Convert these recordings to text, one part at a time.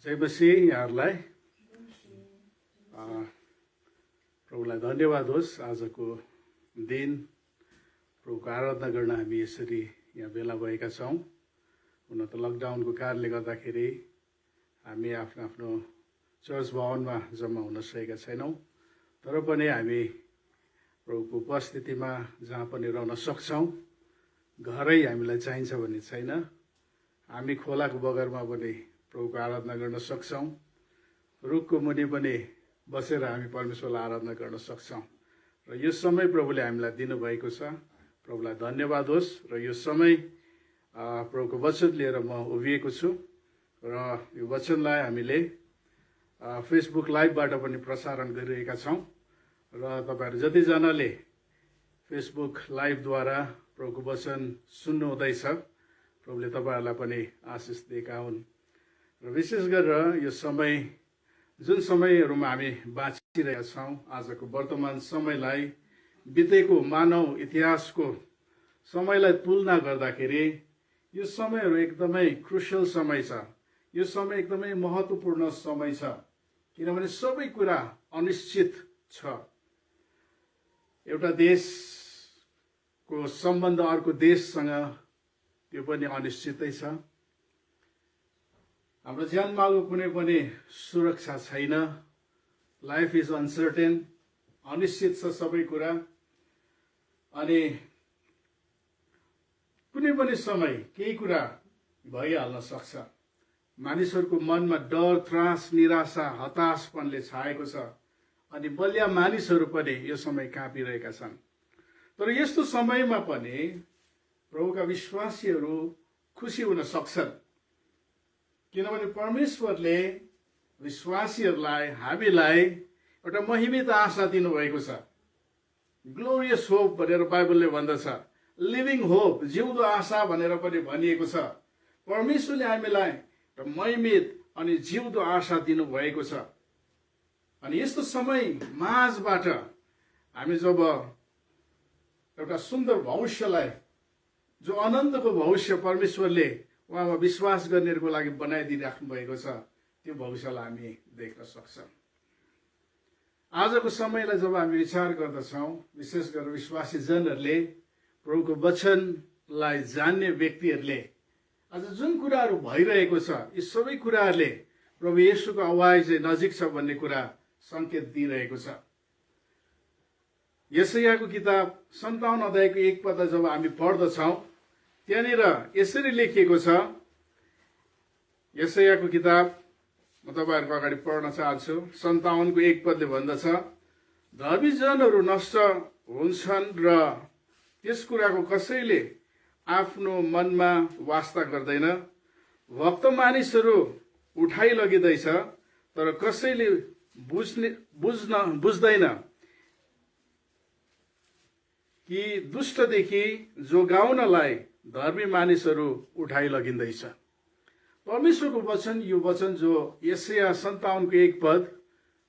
जय मसीह यहाँहरूलाई प्रभुलाई धन्यवाद होस्। आजको दिन प्रभुको आराधना गर्न हामी यसरी यहाँ भेला भएका छौँ। हुन त लकडाउनको कारणले गर्दाखेरि हामी आफ्नो आफ्नो चर्च भवनमा जम्मा हुन सकेका छैनौँ, तर पनि हामी प्रभुको उपस्थितिमा जहाँ पनि रहन सक्छौँ। घरै हामीलाई चाहिन्छ भन्ने छैन, हामी खोलाको बगरमा पनि प्रभुको आराधना गर्न सक्छौँ। रुखको मुनि पनि बसेर हामी परमेश्वरलाई आराधना गर्न सक्छौँ र यो समय प्रभुले हामीलाई दिनुभएको छ। प्रभुलाई धन्यवाद होस्। र यो समय प्रभुको वचन लिएर म उभिएको छु र यो वचनलाई हामीले फेसबुक लाइभबाट पनि प्रसारण गरिरहेका छौँ र तपाईँहरू जतिजनाले फेसबुक लाइभद्वारा प्रभुको वचन सुन्नुहुँदैछ, प्रभुले तपाईँहरूलाई पनि आशिष दिएका हुन्। र विशेष गरेर यो समय जुन समयहरूमा हामी बाँचिरहेका छौँ, आजको वर्तमान समयलाई बितेको मानव इतिहासको समयलाई तुलना गर्दाखेरि यो समयहरू एकदमै क्रुसियल समय छ। यो समय एकदमै महत्त्वपूर्ण समय छ, किनभने सबै कुरा अनिश्चित छ। एउटा देशको सम्बन्ध अर्को देशसँग त्यो पनि अनिश्चितै छ। हाम्रो ज्यानमालको कुनै पनि सुरक्षा छैन। लाइफ इज अनसर्टेन, अनिश्चित छ सबै कुरा। अनि कुनै पनि समय केही कुरा भइहाल्न सक्छ। मानिसहरूको मनमा डर, त्रास, निराशा, हताशपनले छाएको छ अनि बलिया मानिसहरू पनि यो समय काँपिरहेका छन्। तर यस्तो समयमा पनि प्रभुका विश्वासीहरू खुसी हुन सक्छन्, किनभने परमेश्वरले विश्वासीहरूलाई, हामीलाई एउटा महिमित आशा दिनुभएको छ। ग्लोरियस होप भनेर बाइबलले भन्दछ, लिभिङ होप, जिउँदो आशा भनेर पनि भनिएको छ। परमेश्वरले हामीलाई एउटा महिमित अनि जिउँदो आशा दिनुभएको छ। अनि यस्तो समय माझबाट हामी जब एउटा सुन्दर भविष्यलाई, जो अनन्तको भविष्य परमेश्वरले उहाँमा विश्वास गर्नेहरूको लागि बनाइदिइराख्नु भएको छ, त्यो भविष्यलाई हामी देख्न सक्छौँ। आजको समयलाई जब हामी विचार गर्दछौँ, विशेष गरेर विश्वासी जनहरूले, प्रभुको वचनलाई जान्ने व्यक्तिहरूले, आज जुन कुराहरू भइरहेको छ, यी सबै कुराहरूले प्रभु येशूको आवाज चाहिँ नजिक छ भन्ने कुरा सङ्केत दिइरहेको छ। यशायाको किताब 57 अध्यायको 1 पद जब हामी पढ्दछौँ, त्यहाँनिर यसरी लेखिएको छ। यशायाको किताब म तपाईँहरूको अगाडि पढ्न चाहन्छु। 57 को 1 पदले भन्दछ, धर्मी जनहरू नष्ट हुन्छन् र त्यस कुराको कसैले आफ्नो मनमा वास्ता गर्दैन। भक्त मानिसहरू उठाइ लगिँदैछ, तर कसैले बुझ्दैन कि दुष्टदेखि जोगाउनलाई धर्मी मानिसहरू उठाइ लगिँदैछ। परमेश्वरको वचन, यो वचन जो यशाया 57 को 1 पद,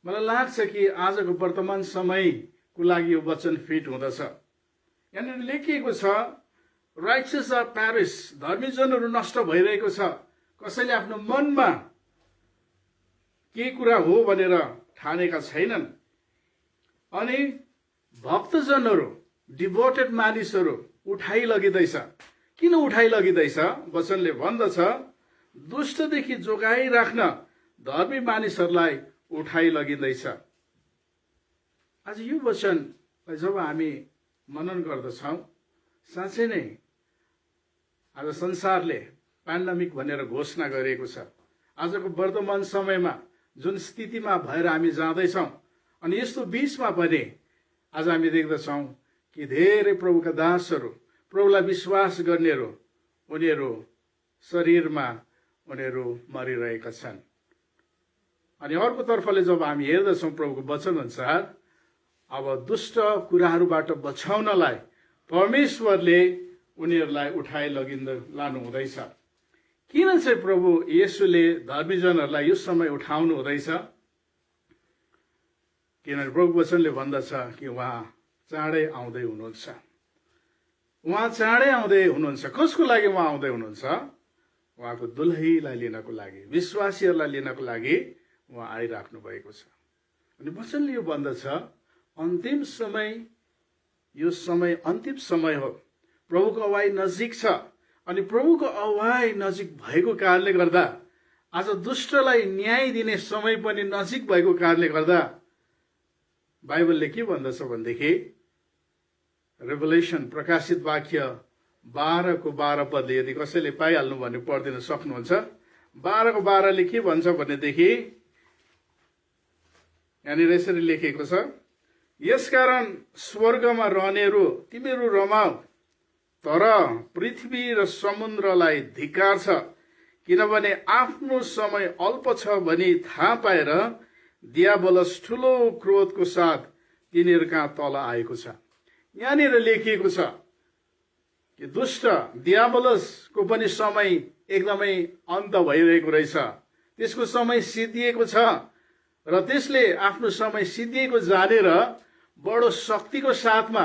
मलाई लाग्छ कि आजको वर्तमान समयको लागि यो वचन फिट हुँदछ। यहाँनिर लेखिएको छ, राइचस आर प्यारिस, धर्मी जनहरू नष्ट भइरहेको छ। कसैले आफ्नो मनमा के कुरा हो भनेर ठानेका छैनन्। अनि भक्तजनहरू, डिभोटेड मानिसहरू उठाइ लगिँदैछ। किन उठाइ लगिँदैछ? वचनले भन्दछ, दुष्टदेखि जोगाइराख्न धर्मी मानिसहरूलाई उठाइ लगिँदैछ। आज यो वचनलाई जब हामी मनन गर्दछौँ, साँच्चै नै आज संसारले पेन्डेमिक भनेर घोषणा गरेको छ। आजको वर्तमान समयमा जुन स्थितिमा भएर हामी जाँदैछौँ, अनि यस्तो बीचमा पनि आज हामी देख्दछौँ कि धेरै प्रभुका दासहरू, प्रभुलाई विश्वास गर्नेहरू, उनीहरू शरीरमा उनीहरू मरिरहेका छन्। अनि अर्को तर्फले जब हामी हेर्दछौँ प्रभुको वचन अनुसार, अब दुष्ट कुराहरूबाट बचाउनलाई परमेश्वरले उनीहरूलाई उठाइ लानु हुँदैछ। किन चाहिँ प्रभु येशूले धर्मीजनहरूलाई यो समय उठाउनु हुँदैछ? किनभने प्रभु वचनले भन्दछ कि उहाँ चाँडै आउँदै हुनुहुन्छ। उहाँ चाँडै आउँदै हुनुहुन्छ। कसको लागि उहाँ आउँदै हुनुहुन्छ? उहाँको दुलहीलाई लिनको लागि, विश्वासीहरूलाई लिनको लागि उहाँ आइराख्नु भएको छ। अनि वचनले यो भन्दछ, अन्तिम समय, यो समय अन्तिम समय हो, प्रभुको अवाई नजिक छ। अनि प्रभुको अवाई नजिक भएको कारणले गर्दा आज दुष्टलाई न्याय दिने समय पनि नजिक भएको कारणले गर्दा बाइबलले के भन्दछ भनेदेखि, रेभलेसन, प्रकाशित वाक्य 12:12 पदले, यदि कसैले पाइहाल्नु भने पढिदिन सक्नुहुन्छ। 12:12ले के भन्छ भनेदेखि, यहाँनिर यसरी लेखेको छ, यसकारण स्वर्गमा रहनेहरू तिमीहरू रमाऊ, तर पृथ्वी र समुद्रलाई धिक्कार छ, किनभने आफ्नो समय अल्प छ भनी थाहा पाएर दियाबलस ठूलो क्रोधको साथ तिनीहरू कहाँ तल आएको छ। यहाँनिर लेखिएको छ कि दुष्ट दियाबलसको पनि समय एकदमै अन्त भइरहेको रहेछ, त्यसको समय सिद्धिएको छ र त्यसले आफ्नो समय सिद्धिएको जानेर बडो शक्तिको साथमा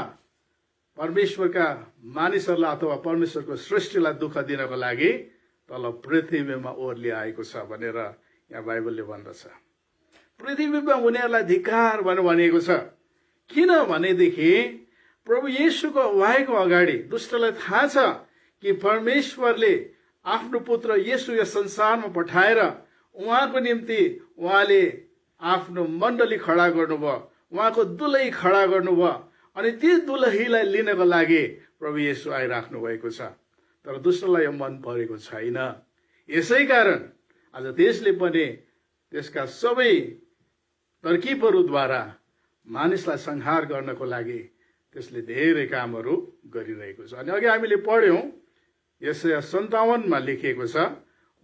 परमेश्वरका मानिसहरूलाई अथवा परमेश्वरको सृष्टिलाई दुःख दिनको लागि तल पृथ्वीमा ओर्ली आएको छ भनेर यहाँ बाइबलले भन्दछ। पृथ्वीमा उनीहरूलाई धिक्कार भनेको छ। किन भनेदेखि प्रभु येशूको अगुवाईको अगाडि दुष्टलाई थाहा छ कि परमेश्वरले आफ्नो पुत्र येशू यस संसारमा पठाएर उहाँको निम्ति उहाँले आफ्नो मण्डली खडा गर्नुभयो, उहाँको दुलही खडा गर्नुभयो। अनि ती दुलहीलाई लिनको लागि प्रभु येशू आइराख्नु भएको छ। तर दुष्टलाई यो मन परेको छैन। यसै कारण आज त्यसले पनि त्यसका सबै तरकिबहरूद्वारा मानिसलाई संहार गर्नको लागि त्यसले धेरै कामहरू गरिरहेको छ। अनि अघि हामीले पढ्यौं, यशाया 57 लेखिएको छ,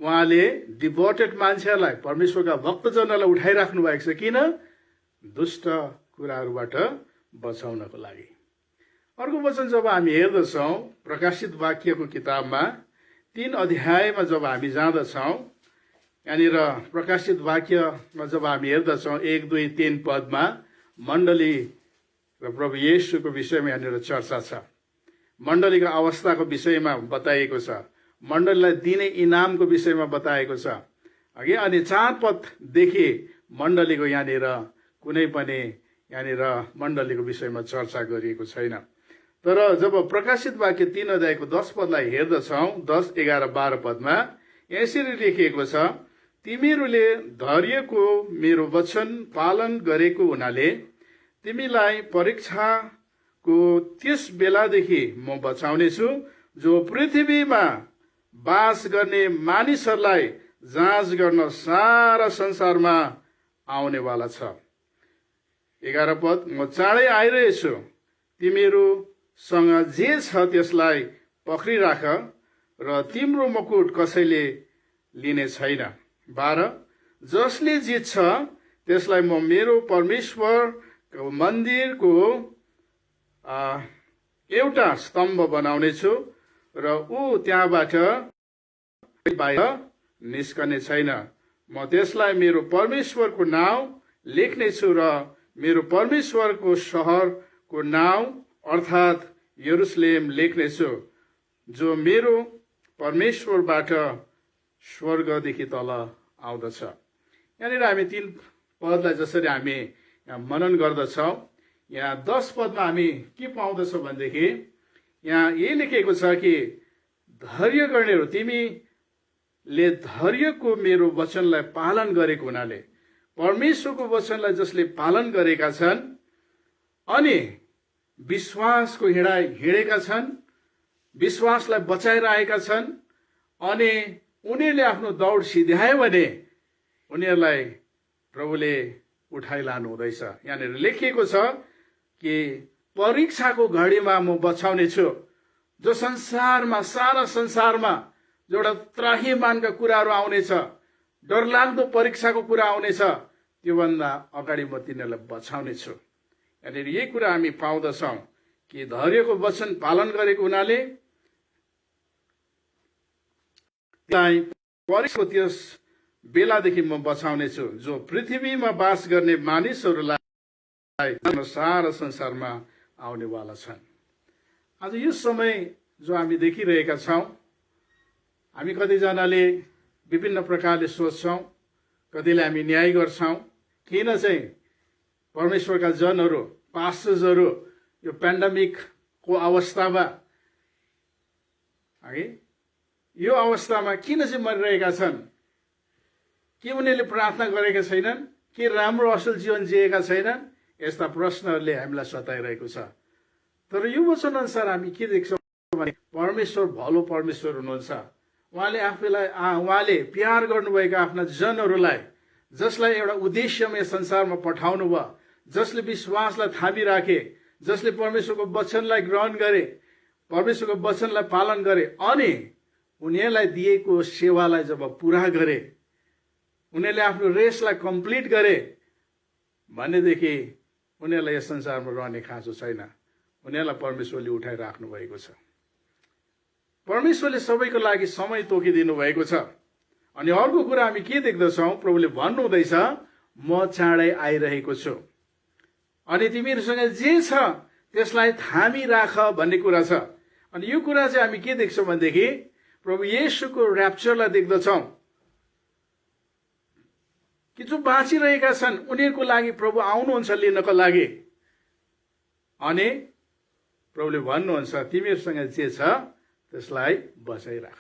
उहाँले डिभोटेड मान्छेहरूलाई, परमेश्वरका भक्तजनहरूलाई उठाइराख्नु भएको छ। किन? दुष्ट कुराहरूबाट बचाउनको लागि। अर्को वचन जब हामी हेर्दछौँ प्रकाशित वाक्यको किताबमा 3 अध्यायमा जब हामी जाँदछौँ, यहाँनिर प्रकाशित वाक्यमा जब हामी हेर्दछौँ 1, 2, 3 पदमा मण्डली र प्रभु येशूको विषयमा यहाँनिर चर्चा छ। मण्डलीको अवस्थाको विषयमा बताइएको छ, मण्डलीलाई दिने इनामको विषयमा बताएको छ। अनि 4 पददेखि मण्डलीको यहाँनिर कुनै पनि यहाँनिर मण्डलीको विषयमा चर्चा गरिएको छैन। तर जब प्रकाशित वाक्य 3 अध्यायको 10 पदलाई हेर्दछौँ, 10, 11, 12 पदमा यसरी लेखिएको छ, तिमीहरूले धैर्यको मेरो वचन पालन गरेको हुनाले तिमीलाई परीक्षाको त्यस बेलादेखि म बचाउनेछु जो पृथ्वीमा बास गर्ने मानिसहरूलाई जाँच गर्न सारा संसारमा आउनेवाला छ। 11 पद, म चाँडै आइरहेछु, तिमीहरूसँग जे छ त्यसलाई पक्रिराख र तिम्रो मुकुट कसैले लिने छैन। 12, जसले जित्छ त्यसलाई म मेरो परमेश्वरको मन्दिरको एउटा स्तम्भ बनाउनेछु र ऊ त्यहाँबाट बाहिर निस्कने छैन। म त्यसलाई मेरो परमेश्वरको नाउँ लेख्नेछु र मेरो परमेश्वरको शहरको नाउँ अर्थात् यरुशलेम लेख्नेछु, जो मेरो परमेश्वरबाट स्वर्गदेखि तल आउँदछ। यहाँनिर हामी 3 पदलाई जसरी हामी यहाँ मनन गर्दछौँ, यहाँ 10 पदमा हामी के पाउँदछौँ भनेदेखि यहाँ यही लेखेको छ कि धैर्य गर्नेहरू, तिमीले धैर्यको मेरो वचनलाई पालन गरेको हुनाले, परमेश्वरको वचनलाई जसले पालन गरेका छन् अनि विश्वासको हिँडेका छन्, विश्वासलाई बचाइरहेका छन् अनि उनीहरूले आफ्नो दौड सिध्यायो भने उनीहरूलाई प्रभुले उठाइलानु हुँदैछ। यहाँनिर लेखिएको छ कि परीक्षाको घडीमा म बचाउने छु। जो संसारमा, सारा संसारमा जो एउटा त्राहिमानका कुराहरू आउनेछ, डरलाग्दो परीक्षाको कुरा आउनेछ, त्योभन्दा अगाडि म तिनीहरूलाई बचाउने छु। यहाँनिर यही कुरा हामी पाउँदछौँ कि धैर्यको वचन पालन गरेको हुनाले परीक्षाको त्यस बेलादेखि म बचाउने छु जो पृथ्वीमा बास गर्ने मानिसहरूलाई सारा संसारमा आउनेवाला छन्। आज यो समय जो हामी देखिरहेका छौँ, हामी कतिजनाले विभिन्न प्रकारले सोच्छौँ, कतिले हामी न्याय गर्छौँ। किन चाहिँ परमेश्वरका जनहरू, पास्टर्सहरू यो पेन्डेमिकको अवस्थामा है यो अवस्थामा किन चाहिँ मरिरहेका छन्? के उनीहरूले प्रार्थना गरेका छैनन्? के राम्रो असल जीवन जिएका छैनन्? यस्ता प्रश्नहरूले हामीलाई सताइरहेको छ। तर यो वचन अनुसार हामी के देख्छौँ भने परमेश्वर भलो परमेश्वर हुनुहुन्छ। उहाँले प्यार गर्नुभएका आफ्ना जनहरूलाई, जसलाई एउटा उद्देश्यमा संसारमा पठाउनु भयो, जसले विश्वासलाई थामिराखे, जसले परमेश्वरको वचनलाई ग्रहण गरे, परमेश्वरको वचनलाई पालन गरे, अनि उनीहरूलाई दिएको सेवालाई जब पुरा गरे, उनीहरूले आफ्नो रेसलाई कम्प्लिट गरे भनेदेखि उनीहरूलाई यस संसारमा रहने खाँचो छैन। उनीहरूलाई परमेश्वरले उठाइराख्नु भएको छ। परमेश्वरले सबैको लागि समय तोकिदिनु भएको छ। अनि अर्को कुरा हामी के देख्दछौँ? प्रभुले भन्नुहुँदैछ, म चाँडै आइरहेको छु अनि तिमीहरूसँग जे छ त्यसलाई थामी राख भन्ने कुरा छ। अनि यो कुरा चाहिँ हामी के देख्छौँ भनेदेखि प्रभु येशूको र्याप्चरलाई देख्दछौँ कि जो बाँचिरहेका छन् उनीहरूको लागि प्रभु आउनुहुन्छ लिनको लागि। अनि प्रभुले भन्नुहुन्छ, तिमीहरूसँग जे छ त्यसलाई बचाइराख,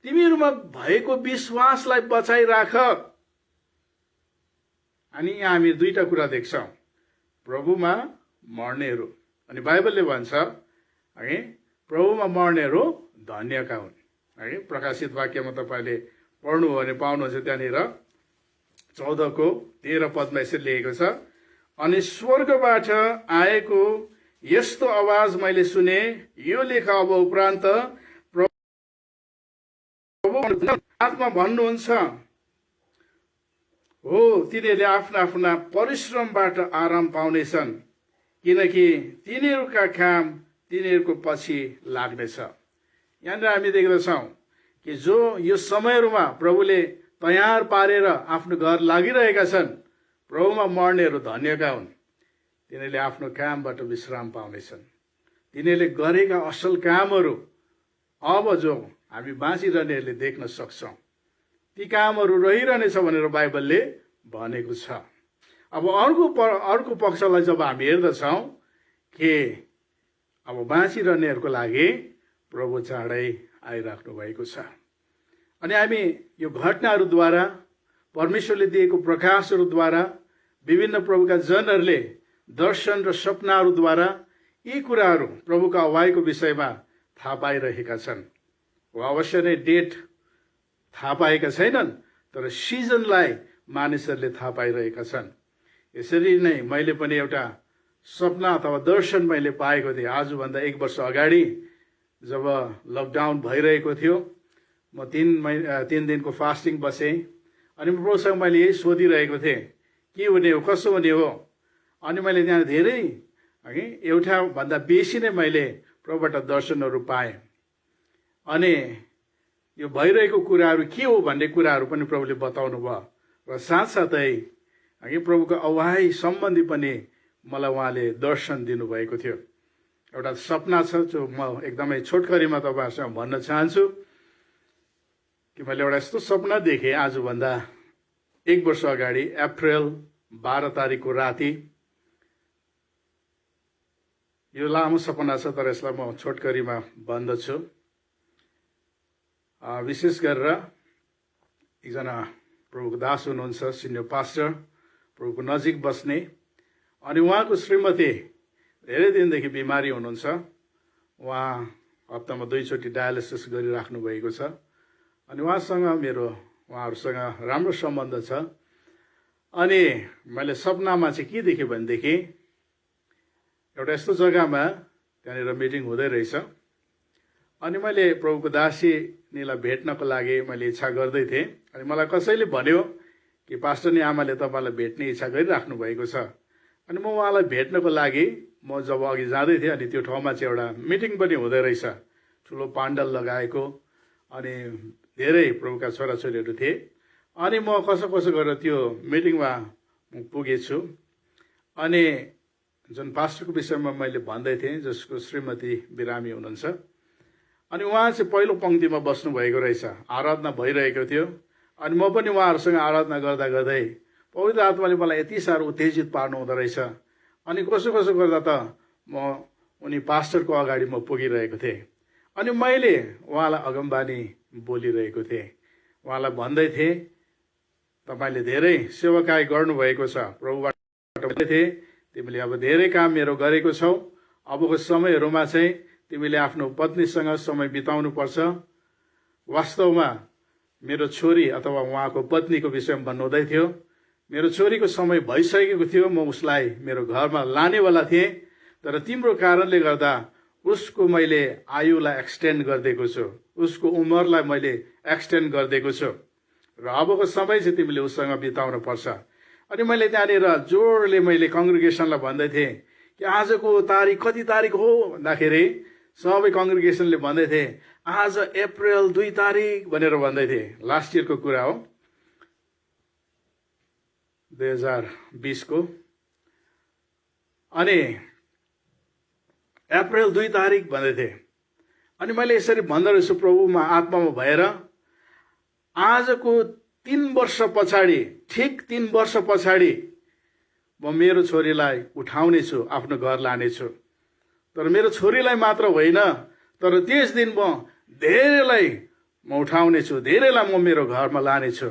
तिमीहरूमा भएको विश्वासलाई बचाइराख। अनि यहाँ हामी दुईटा कुरा देख्छौँ, प्रभुमा मर्नेहरू, अनि बाइबलले भन्छ है प्रभुमा मर्नेहरू धन्यका हुन्। है प्रकाशित वाक्यमा तपाईँले पढ्नु हो भने पाउनुहुन्छ, त्यहाँनिर 14:13 यसरी लेखेको छ, अनि स्वर्गबाट आएको यस्तो आवाज मैले सुने, यो लेख अब उपरान्त प्रभु आत्मा भन्नुहुन्छ, हो तिनीहरूले आफ्ना आफ्ना परिश्रमबाट आराम पाउनेछन्, किनकि तिनीहरूका काम तिनीहरूको पछि लाग्नेछ। यहाँनिर हामी देख्दछौँ कि जो यो समयहरूमा प्रभुले तयार पारेर आफ्नो घर लागिरहेका छन्, प्रभुमा मर्नेहरू धन्यका हुन्। तिनीहरूले आफ्नो कामबाट विश्राम पाउनेछन्। तिनीहरूले गरेका असल कामहरू अब जो हामी बाँचिरहनेहरूले देख्न सक्छौँ, ती कामहरू रहिरहनेछ भनेर बाइबलले भनेको छ। अब अर्को पक्षलाई जब हामी हेर्दछौँ कि अब बाँचिरहनेहरूको लागि प्रभु चाँडै आइराख्नु भएको छ। अनि हामी यो घटनाहरूद्वारा, परमेश्वरले दिएको प्रकाशहरूद्वारा, विभिन्न प्रभुका जनहरूले दर्शन र सपनाहरूद्वारा यी कुराहरू प्रभुका अगुवाईको विषयमा थाहा पाइरहेका छन्। अवश्य नै डेट थाहा पाएका छैनन्, तर सिजनलाई मानिसहरूले थाहा पाइरहेका छन्। यसरी नै मैले पनि एउटा सपना अथवा दर्शन मैले पाएको थिएँ आजभन्दा 1 वर्ष अगाडि, जब लकडाउन भइरहेको थियो। म 3 दिनको फास्टिङ बसेँ। अनि प्रभुसँग मैले यही सोधिरहेको थिएँ, के हुने हो, कसो हुने हो। अनि मैले त्यहाँ धेरै एउटा भन्दा बेसी नै मैले प्रभुबाट दर्शनहरू पाएँ। अनि यो भइरहेको कुराहरू के हो भन्ने कुराहरू पनि प्रभुले बताउनु भयो, र साथसाथै प्रभुको अगुवाई सम्बन्धी पनि मलाई उहाँले दर्शन दिनुभएको थियो। एउटा सपना छ जो म एकदमै छोटकरीमा तपाईँहरूसँग भन्न चाहन्छु कि मैले एउटा यस्तो सपना देखेँ आजभन्दा 1 वर्ष अगाडि अप्रिल 12 तारिकको राति। यो लामो सपना छ, तर यसलाई म छोटकरीमा भन्दछु। विशेष गरेर एकजना प्रभुको दास हुनुहुन्छ, सिनियर पास्टर, प्रभुको नजिक बस्ने, अनि उहाँको श्रीमती धेरै दिनदेखि बिमारी हुनुहुन्छ। उहाँ हप्तामा 2 चोटि डायलिसिस गरिराख्नु भएको छ। अनि उहाँहरूसँग राम्रो सम्बन्ध छ। अनि मैले सपनामा चाहिँ के देखेँ भनेदेखि एउटा यस्तो जग्गामा त्यहाँनिर मिटिङ हुँदै रहेछ। अनि मैले प्रभुको दासीनीलाई भेट्नको लागि मैले इच्छा गर्दै थिएँ। अनि मलाई कसैले भन्यो कि पास्टर नि आमाले तपाईँलाई भेट्ने इच्छा गरिराख्नु भएको छ। अनि म उहाँलाई भेट्नको लागि म जब अघि जाँदै थिएँ, अनि त्यो ठाउँमा चाहिँ एउटा मिटिङ पनि हुँदै रहेछ, ठुलो पाण्डल लगाएको, अनि धेरै प्रभुका छोराछोरीहरू थिए। अनि म कसो गरेर त्यो मिटिङमा पुगेछु। अनि जुन पास्टरको विषयमा मैले भन्दै थिएँ, जसको श्रीमती बिरामी हुनुहुन्छ, अनि उहाँ चाहिँ पहिलो पङ्क्तिमा बस्नु भएको रहेछ, आराधना भइरहेको थियो। अनि म पनि उहाँहरूसँग आराधना गर्दा गर्दै पवित्र आत्माले मलाई यति साह्रो उत्तेजित पार्नु हुँदो रहेछ। अनि कसो कसो गर्दा त म उनी पास्टरको अगाडि म पुगिरहेको थिएँ। अनि मैले उहाँलाई अगमबानी बोलिरहेको थिएँ। उहाँलाई भन्दै थिएँ, तपाईँले धेरै सेवाकाई गर्नुभएको छ, प्रभुबाट भन्दै थिएँ, तिमीले अब धेरै काम मेरो गरेको छौ, अबको समयहरूमा चाहिँ तिमीले आफ्नो पत्नीसँग समय बिताउनु पर्छ। वास्तवमा मेरो छोरी अथवा उहाँको पत्नीको विषयमा भन्नुहुँदै थियो। मेरो छोरीको समय भइसकेको थियो, म उसलाई मेरो घरमा लानेवाला थिएँ, तर तिम्रो कारणले गर्दा उसको मैले आयुलाई एक्सटेन्ड गरिदिएको छु, उसको उमेरलाई मैले एक्सटेन्ड गरिदिएको छु र अबको समय चाहिँ तिमीले उसँग बिताउनु पर्छ। अनि मैले त्यहाँनिर जोडले मैले कङ्ग्रिगेसनलाई भन्दै थिएँ कि आजको तारिक कति तारिक हो भन्दाखेरि सबै कङ्ग्रिगेसनले भन्दै थिए आज अप्रिल 2 तारिक भनेर भन्दै थिए। लास्ट इयरको कुरा हो, 2020 को। अनि अप्रिल 2 तारिक भन्दै थिए। अनि मैले यसरी भन्दो रहेछु प्रभुमा आत्मामा भएर, आजको 3 वर्ष पछाडि, ठिक 3 वर्ष पछाडि म मेरो छोरीलाई उठाउने छु, आफ्नो घर लानेछु। तर मेरो छोरीलाई मात्र होइन, तर त्यस दिन म धेरैलाई म उठाउने छु, धेरैलाई म मेरो घरमा लानेछु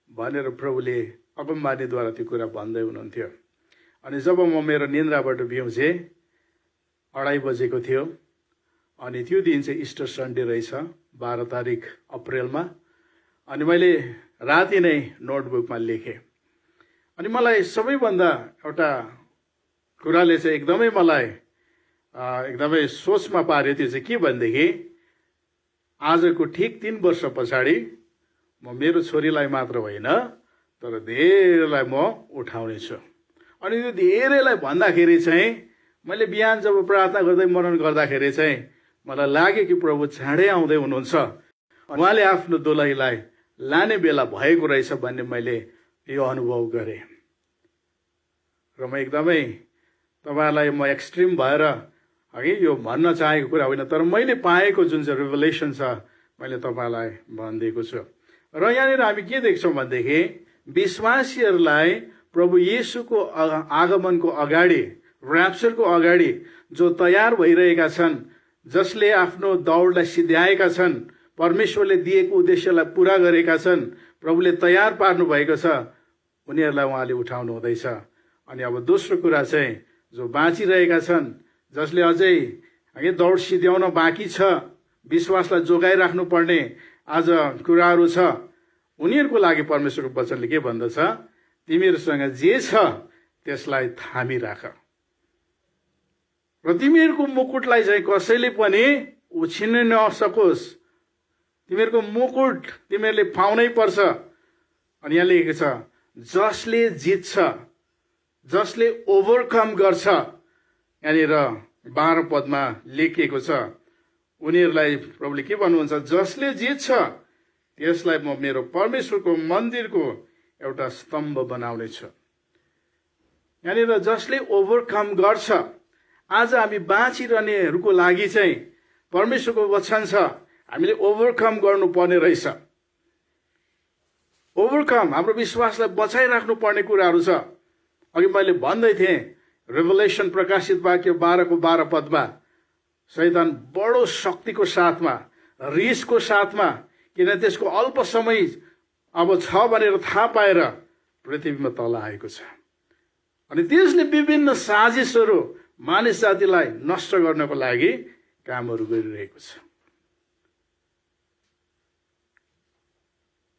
भनेर प्रभुले अगमबानीद्वारा त्यो कुरा भन्दै हुनुहुन्थ्यो। अनि जब म मेरो निन्द्राबाट बिउजे 2:30 बजेको थियो, अनि त्यो दिन चाहिँ इस्टर सन्डे रहेछ, 12 तारिक अप्रिलमा। अनि मैले राति नै नोटबुकमा लेखेँ। अनि मलाई सबैभन्दा एउटा कुराले चाहिँ एकदमै मलाई एकदमै सोचमा पार्यो। त्यो चाहिँ के भनेदेखि आजको ठिक 3 वर्ष पछाडि म मेरो छोरीलाई मात्र होइन, तर धेरैलाई म उठाउने छु। अनि त्यो धेरैलाई भन्दाखेरि चाहिँ मैले बिहान जब प्रार्थना गर्दै मनन गर्दाखेरि चाहिँ मलाई लाग्यो कि प्रभु चाँडै आउँदै हुनुहुन्छ, उहाँले आफ्नो दुलहीलाई लाने बेला भएको रहेछ भन्ने मैले यो अनुभव गरेँ। र म एकदमै तपाईँहरूलाई म एक्सट्रिम भएर अघि यो भन्न चाहेको कुरा होइन, तर मैले पाएको जुन चाहिँ रिभलेसन छ मैले तपाईँलाई भनिदिएको छु। र यहाँनिर हामी के देख्छौँ भनेदेखि विश्वासीहरूलाई प्रभु येशूको आगमनको अगाडि, र्याप्चरको अगाडि जो तयार भइरहेका छन्, जसले आफ्नो दौडलाई सिद्ध्याएका छन्, परमेश्वरले दिएको उद्देश्यलाई पूरा गरेका छन्, प्रभुले तयार पार्नु भएको छ, उनीहरूलाई उहाँले उठाउनु हुँदैछ। अनि अब दोस्रो कुरा चाहिँ जो बाँचिरहेका छन्, जसले अझै दौड सिध्याउन बाँकी छ, विश्वासलाई जोगाइराख्नु पर्ने आज कुराहरू छ, उनीहरूको लागि परमेश्वरको वचनले के भन्दछ, तिमीहरूसँग जे छ त्यसलाई थामिराख र तिमीहरूको मुकुटलाई चाहिँ कसैले पनि उछिन्न नसकोस्। तिमीहरूको मुकुट तिमीहरूले पाउनै पर्छ। अनि यहाँ लेखेको छ जसले जित्छ, जसले ओभरकम गर्छ। यहाँनिर 12 पदमा लेखिएको छ, उनीहरूलाई प्रभुले के भन्नुहुन्छ, जसले जित्छ त्यसलाई म मेरो परमेश्वरको मन्दिरको एउटा स्तम्भ बनाउने छु। यहाँनिर जसले ओभरकम गर्छ, आज हामी बाँचिरहनेहरूको लागि चाहिँ परमेश्वरको वचन छ, हामीले ओभरकम गर्नुपर्ने रहेछ। ओभरकम हाम्रो विश्वासलाई बचाइराख्नु पर्ने कुराहरू छ। अघि मैले भन्दै थिएँ रेभलेसन प्रकाशित वाक्य 12 को 12 पदमा शैतान बडो शक्तिको साथमा, रिसको साथमा, किन त्यसको अल्प समय अब छ भनेर थाहा पाएर पृथ्वीमा तल आएको छ। अनि त्यसले विभिन्न साजिसहरू मानिस जातिलाई नष्ट गर्नको लागि कामहरू गरिरहेको छ।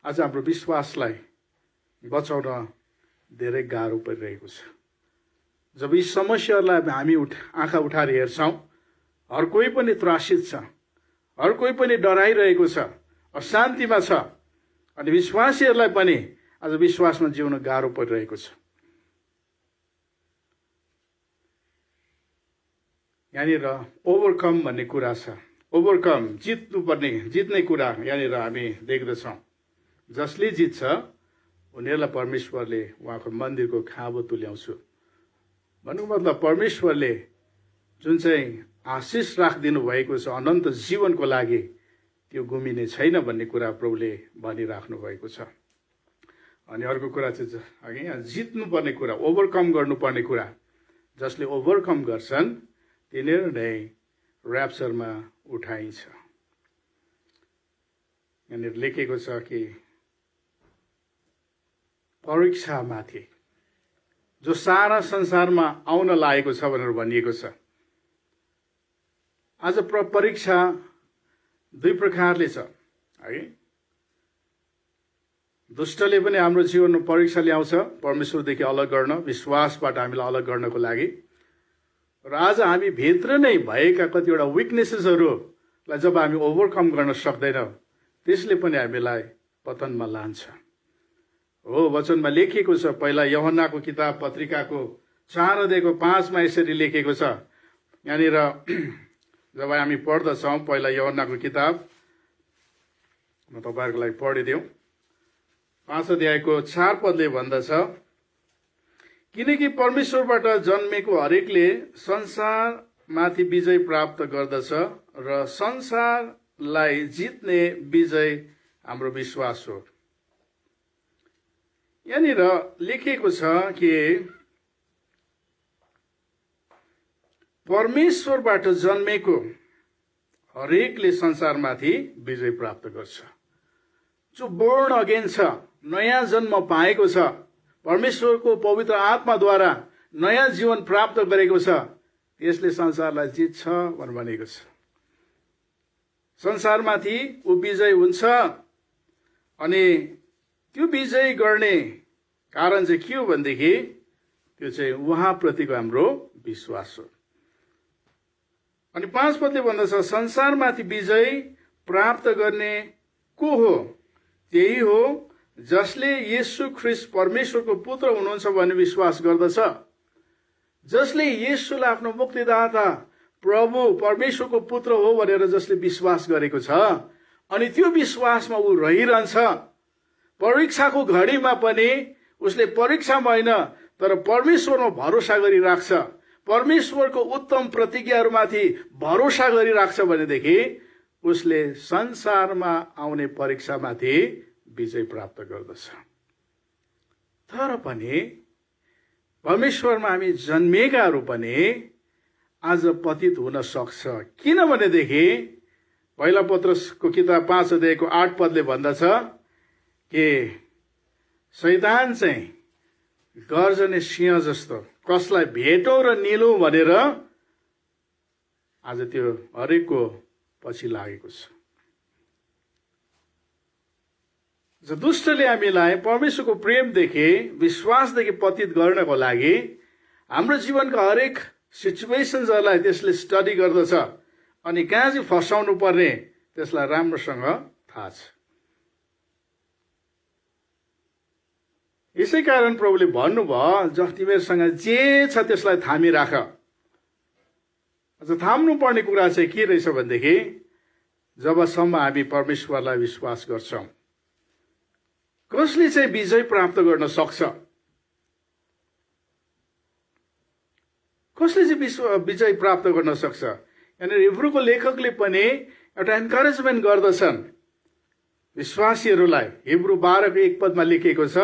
आज हाम्रो विश्वासलाई बचाउन धेरै गाह्रो परिरहेको छ। जब यी समस्याहरूलाई हामी आँखा उठाएर हेर्छौँ, हर कोही पनि त्रासित छ, हर कोही पनि डराइरहेको छ, अशान्तिमा छ। अनि विश्वासीहरूलाई पनि आज विश्वासमा जिउन गाह्रो परिरहेको छ। यहाँनिर ओभरकम भन्ने कुरा छ। ओभरकम जित्नुपर्ने, जित्ने कुरा यहाँनिर हामी देख्दछौँ। जसले जित्छ उनीहरूलाई परमेश्वरले उहाँको मन्दिरको खाँबो तुल्याउँछु भन्नुको मतलब परमेश्वरले जुन चाहिँ आशिष राखिदिनु भएको छ, अनन्त जीवनको लागि त्यो गुमिने छैन भन्ने कुरा प्रभुले भनिराख्नु भएको छ। अनि अर्को कुरा चाहिँ अघि यहाँ जित्नुपर्ने कुरा, ओभरकम गर्नुपर्ने कुरा, जसले ओभरकम गर्छन् तिनीहरू नै ऱ्याप्चरमा उठाइन्छ। यहाँनिर लेखेको छ कि परीक्षामाथि जो सारा संसारमा आउन लागेको छ भनेर भनिएको छ। आज परीक्षा दुई प्रकारले छ है। दुष्टले पनि हाम्रो जीवनमा परीक्षा ल्याउँछ परमेश्वरदेखि अलग गर्न, विश्वासबाट हामीलाई अलग गर्नको लागि। र आज हामी भित्र नै भएका कतिवटा विकनेसेसहरूलाई जब हामी ओभरकम गर्न सक्दैनौँ, त्यसले पनि हामीलाई पतनमा लान्छ। हो, वचनमा लेखिएको छ, पहिला यूहन्नाको किताब पत्रिकाको 4:5 यसरी लेखेको छ। यहाँनिर जब हामी पढ्दछौँ पहिला यूहन्नाको किताब, म तपाईँहरूको लागि पढिदिउँ। 5:4 भन्दछ, किनकि परमेश्वरबाट जन्मेको हरेकले संसारमाथि विजय प्राप्त गर्दछ र संसारलाई जित्ने विजय हाम्रो विश्वास हो। यहाँनिर लेखिएको छ कि परमेश्वरबाट जन्मेको हरेकले संसारमाथि विजय प्राप्त गर्छ। जो बोर्न अगेन छ, नयाँ जन्म पाएको छ, परमेश्वरको पवित्र आत्माद्वारा नयाँ जीवन प्राप्त गरेको छ, त्यसले संसारलाई जित्छ भनेर भनेको छ। संसारमाथि ऊ विजय हुन्छ। अनि त्यो विजय गर्ने कारण चाहिँ के हो भनेदेखि त्यो चाहिँ उहाँप्रतिको हाम्रो विश्वास हो। अनि 5 पदले भन्दछ, संसारमाथि विजय प्राप्त गर्ने को हो? त्यही हो जसले येशू ख्रीष्ट परमेश्वरको पुत्र हुनुहुन्छ भन्ने विश्वास गर्दछ। जसले येशूलाई आफ्नो मुक्तिदाता प्रभु परमेश्वरको पुत्र हो भनेर जसले विश्वास गरेको छ, अनि त्यो विश्वासमा ऊ रहिरहन्छ। परीक्षाको घडीमा पनि उसले परीक्षामा होइन तर परमेश्वरमा भरोसा गरिराख्छ, परमेश्वरको उत्तम प्रतिज्ञाहरूमाथि भरोसा गरिराख्छ भनेदेखि उसले संसारमा आउने परीक्षामाथि विजय प्राप्त गर्दछ। तर पनि परमेश्वरमा हामी जन्मेकाहरू पनि आज पतित हुन सक्छ। किनभनेदेखि पहिला पत्रसको किताब 5:8 भन्दछ कि शैतान चाहिँ गर्जने सिंह जस्तो कसलाई भेटौँ र निलौँ भनेर आज त्यो हरेकको पछि लागेको छ। दुष्टले हामीलाई परमेश्वरको प्रेमदेखि विश्वासदेखि पतित गर्नको लागि हाम्रो जीवनको हरेक सिचुएसन्सहरूलाई त्यसले स्टडी गर्दछ अनि कहाँ चाहिँ फसाउनु पर्ने त्यसलाई राम्रोसँग थाहा छ। यसै कारण प्रभुले भन्नुभयो, तिमीहरूसँग जे छ त्यसलाई थामिराख। थाम्नु पर्ने कुरा चाहिँ के रहेछ भनेदेखि जबसम्म हामी परमेश्वरलाई विश्वास गर्छौँ, कसले चाहिँ विजय प्राप्त गर्न सक्छ? कसले चाहिँ विजय प्राप्त गर्न सक्छ? यहाँनिर हिब्रूको लेखकले पनि एउटा इन्करेजमेन्ट गर्दछन् विश्वासीहरूलाई। हिब्रू 12:1 लेखिएको छ,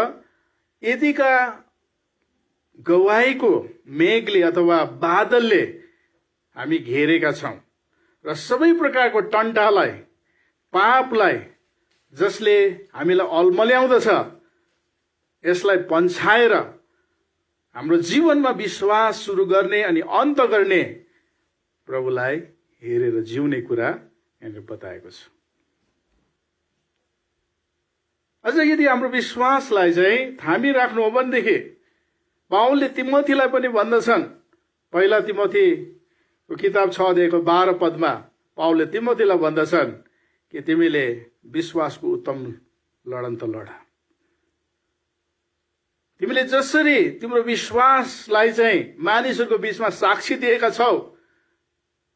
यदिका गवाहीको मेघले अथवा बादलले हामी घेरेका छौँ र सबै प्रकारको टन्टालाई, पापलाई जसले हामीलाई अल्मल्याउँदछ, यसलाई पन्छाएर हाम्रो जीवनमा विश्वास सुरु गर्ने अनि अन्त गर्ने प्रभुलाई हेरेर जिउने कुरा यहाँनिर बताएको छ। अझ यदि हाम्रो विश्वासलाई चाहिँ थामिराख्नु हो भनेदेखि पाउलले तिमोथीलाई पनि भन्दछन्, पहिला तिमोथीको किताब 6:12 पाउलले तिमोथीलाई भन्दछन् कि तिमीले विश्वासको उत्तम लडन त लड। तिमीले जसरी तिम्रो विश्वासलाई चाहिँ मानिसहरूको बीचमा साक्षी दिएका छौ,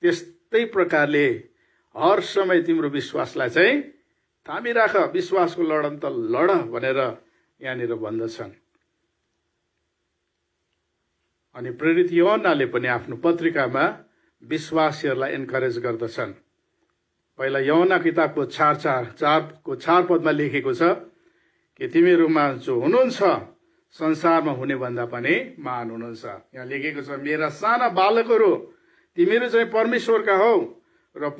त्यस्तै प्रकारले हर समय तिम्रो विश्वासलाई चाहिँ थामिराख, विश्वासको लडन त लड भनेर यहाँनिर भन्दछन्। अनि प्रेरित यूहन्नाले पनि आफ्नो पत्रिकामा विश्वासीहरूलाई एन्करेज गर्दछन्। पहिला यूहन्ना किताबको 4:4 लेखेको छ कि तिमीहरूमा जो हुनुहुन्छ संसारमा हुने भन्दा पनि महान हुनुहुन्छ। यहाँ लेखेको छ, मेरा साना बालकहरू तिमीहरू चाहिँ परमेश्वरका हौ र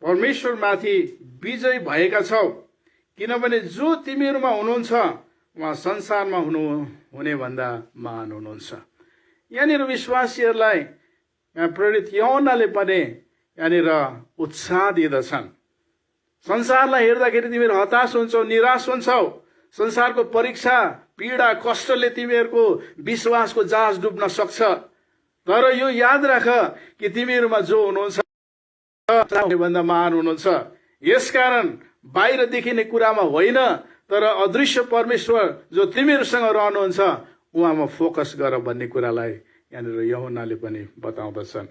परमेश्वरमाथि विजय भएका छौ, किनभने जो तिमीहरूमा हुनुहुन्छ उहाँ संसारमा हुने भन्दा महान हुनुहुन्छ। यहाँनिर विश्वासीहरूलाई यहाँ प्रेरित यूहन्नाले पनि यहाँनिर उत्साह दिँदछन्। संसारलाई हेर्दाखेरि तिमीहरू हताश हुन्छौ, निराश हुन्छौ। संसारको परीक्षा, पीडा, कष्टले तिमीहरूको विश्वासको जहाज डुब्न सक्छ। तर यो याद राख कि तिमीहरूमा जो हुनुहुन्छ भन्दा महान हुनुहुन्छ। यसकारण बाहिर देखिने कुरामा होइन, तर अदृश्य परमेश्वर जो तिमीहरूसँग रहनुहुन्छ उहाँमा फोकस गर भन्ने कुरालाई यहाँनिर यूहन्नाले पनि बताउँदछन्।